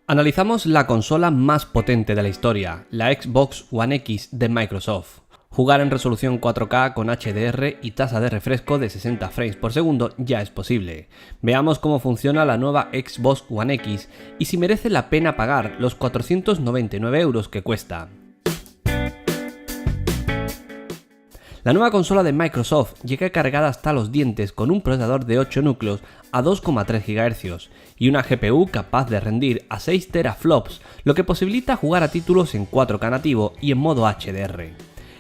Analizamos la consola más potente de la historia, la Xbox One X de Microsoft. Jugar en resolución 4K con HDR y tasa de refresco de 60 frames por segundo ya es posible. Veamos cómo funciona la nueva Xbox One X y si merece la pena pagar los 499 € que cuesta. La nueva consola de Microsoft llega cargada hasta los dientes con un procesador de 8 núcleos a 2,3 GHz y una GPU capaz de rendir a 6 teraflops, lo que posibilita jugar a títulos en 4K nativo y en modo HDR.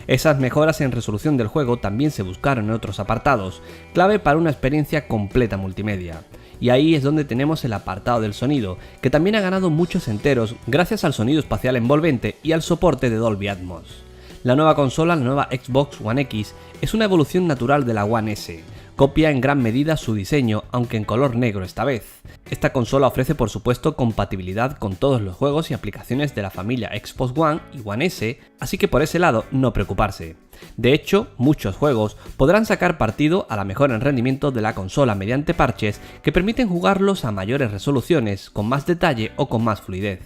Esas mejoras en resolución del juego también se buscaron en otros apartados, clave para una experiencia completa multimedia. Y ahí es donde tenemos el apartado del sonido, que también ha ganado muchos enteros gracias al sonido espacial envolvente y al soporte de Dolby Atmos. La nueva consola, la nueva Xbox One X, es una evolución natural de la One S. Copia en gran medida su diseño, aunque en color negro esta vez. Esta consola ofrece por supuesto compatibilidad con todos los juegos y aplicaciones de la familia Xbox One y One S, así que por ese lado no preocuparse. De hecho, muchos juegos podrán sacar partido a la mejora en rendimiento de la consola mediante parches que permiten jugarlos a mayores resoluciones, con más detalle o con más fluidez.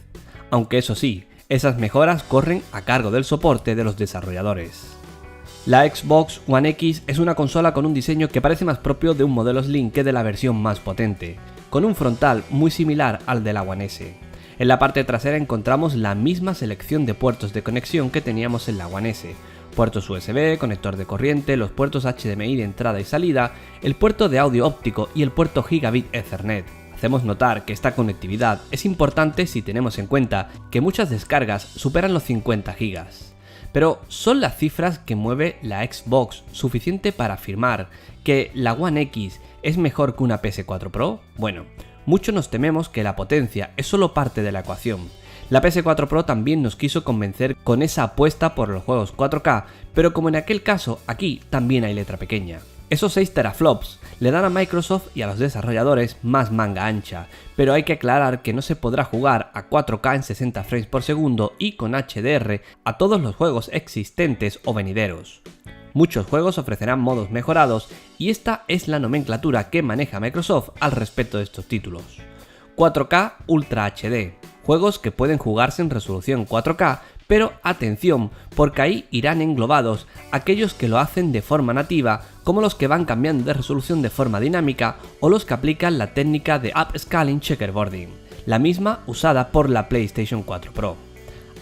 Aunque eso sí, esas mejoras corren a cargo del soporte de los desarrolladores. La Xbox One X es una consola con un diseño que parece más propio de un modelo Slim que de la versión más potente, con un frontal muy similar al de la One S. En la parte trasera encontramos la misma selección de puertos de conexión que teníamos en la One S, puertos USB, conector de corriente, los puertos HDMI de entrada y salida, el puerto de audio óptico y el puerto Gigabit Ethernet. Hacemos notar que esta conectividad es importante si tenemos en cuenta que muchas descargas superan los 50 GB. Pero ¿son las cifras que mueve la Xbox suficiente para afirmar que la One X es mejor que una PS4 Pro? Bueno, muchos nos tememos que la potencia es solo parte de la ecuación. La PS4 Pro también nos quiso convencer con esa apuesta por los juegos 4K, pero como en aquel caso, aquí también hay letra pequeña. Esos 6 teraflops le dan a Microsoft y a los desarrolladores más manga ancha, pero hay que aclarar que no se podrá jugar a 4K en 60 frames por segundo y con HDR a todos los juegos existentes o venideros. Muchos juegos ofrecerán modos mejorados y esta es la nomenclatura que maneja Microsoft al respecto de estos títulos. 4K Ultra HD, juegos que pueden jugarse en resolución 4K, pero atención, porque ahí irán englobados aquellos que lo hacen de forma nativa, como los que van cambiando de resolución de forma dinámica o los que aplican la técnica de upscaling checkerboarding, la misma usada por la PlayStation 4 Pro.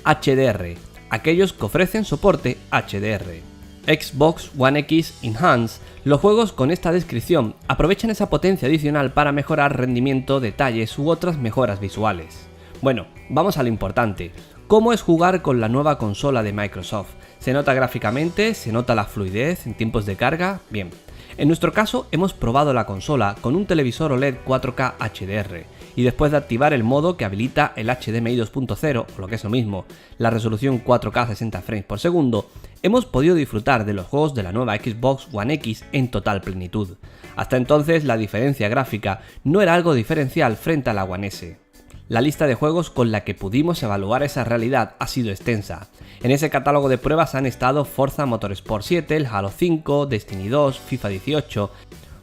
HDR, aquellos que ofrecen soporte HDR. Xbox One X Enhanced, los juegos con esta descripción aprovechan esa potencia adicional para mejorar rendimiento, detalles u otras mejoras visuales. Bueno, vamos a lo importante. ¿Cómo es jugar con la nueva consola de Microsoft? ¿Se nota gráficamente? ¿Se nota la fluidez en tiempos de carga? Bien. En nuestro caso hemos probado la consola con un televisor OLED 4K HDR y después de activar el modo que habilita el HDMI 2.0 o lo que es lo mismo, la resolución 4K 60 frames por segundo, hemos podido disfrutar de los juegos de la nueva Xbox One X en total plenitud. Hasta entonces la diferencia gráfica no era algo diferencial frente a la One S. La lista de juegos con la que pudimos evaluar esa realidad ha sido extensa. En ese catálogo de pruebas han estado Forza Motorsport 7, el Halo 5, Destiny 2, FIFA 18...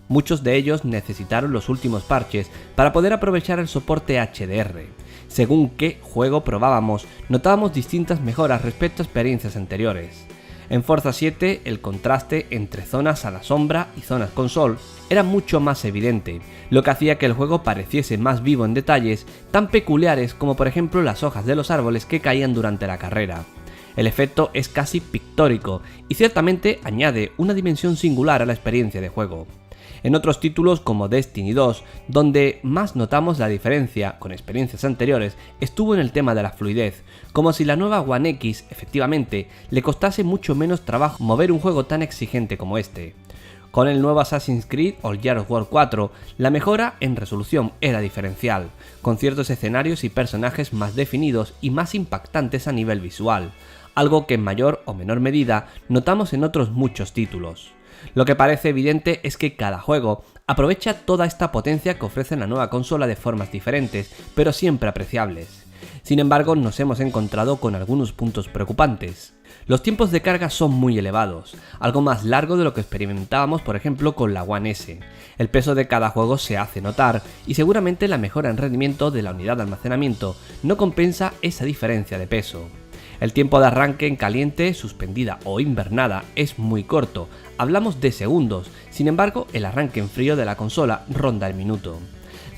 Muchos de ellos necesitaron los últimos parches para poder aprovechar el soporte HDR. Según qué juego probábamos, notábamos distintas mejoras respecto a experiencias anteriores. En Forza 7 el contraste entre zonas a la sombra y zonas con sol era mucho más evidente, lo que hacía que el juego pareciese más vivo en detalles tan peculiares como por ejemplo las hojas de los árboles que caían durante la carrera. El efecto es casi pictórico y ciertamente añade una dimensión singular a la experiencia de juego. En otros títulos como Destiny 2, donde más notamos la diferencia con experiencias anteriores, estuvo en el tema de la fluidez, como si la nueva One X, efectivamente, le costase mucho menos trabajo mover un juego tan exigente como este. Con el nuevo Assassin's Creed o Gears of War 4, la mejora en resolución era diferencial, con ciertos escenarios y personajes más definidos y más impactantes a nivel visual, algo que en mayor o menor medida notamos en otros muchos títulos. Lo que parece evidente es que cada juego aprovecha toda esta potencia que ofrece la nueva consola de formas diferentes, pero siempre apreciables. Sin embargo, nos hemos encontrado con algunos puntos preocupantes. Los tiempos de carga son muy elevados, algo más largo de lo que experimentábamos por ejemplo con la One S. El peso de cada juego se hace notar y seguramente la mejora en rendimiento de la unidad de almacenamiento no compensa esa diferencia de peso. El tiempo de arranque en caliente, suspendida o invernada es muy corto, hablamos de segundos, sin embargo el arranque en frío de la consola ronda el minuto.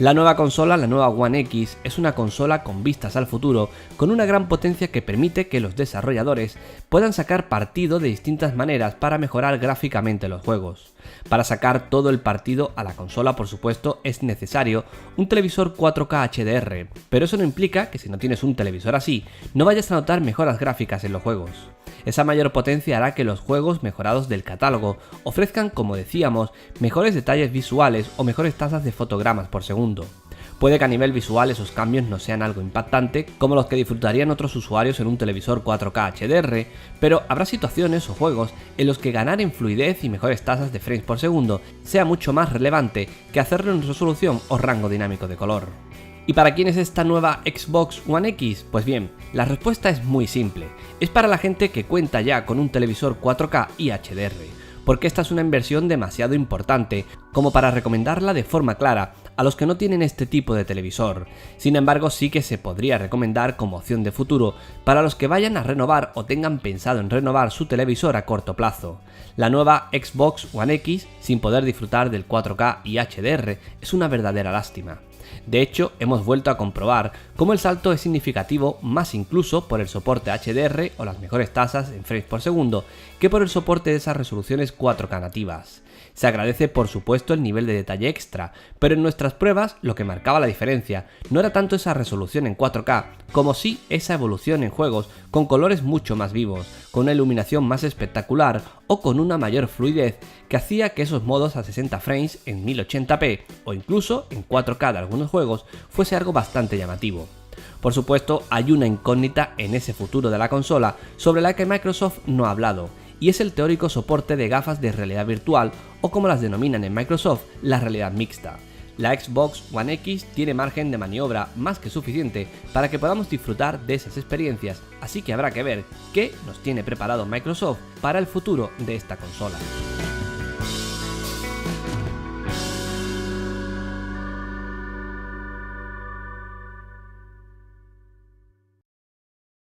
La nueva consola, la nueva One X, es una consola con vistas al futuro, con una gran potencia que permite que los desarrolladores puedan sacar partido de distintas maneras para mejorar gráficamente los juegos. Para sacar todo el partido a la consola, por supuesto, es necesario un televisor 4K HDR, pero eso no implica que si no tienes un televisor así, no vayas a notar mejoras gráficas en los juegos. Esa mayor potencia hará que los juegos mejorados del catálogo ofrezcan, como decíamos, mejores detalles visuales o mejores tasas de fotogramas por segundo. Puede que a nivel visual esos cambios no sean algo impactante como los que disfrutarían otros usuarios en un televisor 4K HDR, pero habrá situaciones o juegos en los que ganar en fluidez y mejores tasas de frames por segundo sea mucho más relevante que hacerlo en resolución o rango dinámico de color. ¿Y para quién es esta nueva Xbox One X? Pues bien, la respuesta es muy simple. Es para la gente que cuenta ya con un televisor 4K y HDR, porque esta es una inversión demasiado importante como para recomendarla de forma clara a los que no tienen este tipo de televisor. Sin embargo, sí que se podría recomendar como opción de futuro para los que vayan a renovar o tengan pensado en renovar su televisor a corto plazo. La nueva Xbox One X, sin poder disfrutar del 4K y HDR, es una verdadera lástima. De hecho, hemos vuelto a comprobar cómo el salto es significativo más incluso por el soporte HDR o las mejores tasas en frames por segundo que por el soporte de esas resoluciones 4K nativas. Se agradece por supuesto el nivel de detalle extra, pero en nuestras pruebas lo que marcaba la diferencia no era tanto esa resolución en 4K, como sí esa evolución en juegos con colores mucho más vivos, con una iluminación más espectacular o con una mayor fluidez que hacía que esos modos a 60 frames en 1080p o incluso en 4K de algunos juegos fuese algo bastante llamativo. Por supuesto, hay una incógnita en ese futuro de la consola sobre la que Microsoft no ha hablado, y es el teórico soporte de gafas de realidad virtual o como las denominan en Microsoft, la realidad mixta. La Xbox One X tiene margen de maniobra más que suficiente para que podamos disfrutar de esas experiencias, así que habrá que ver qué nos tiene preparado Microsoft para el futuro de esta consola.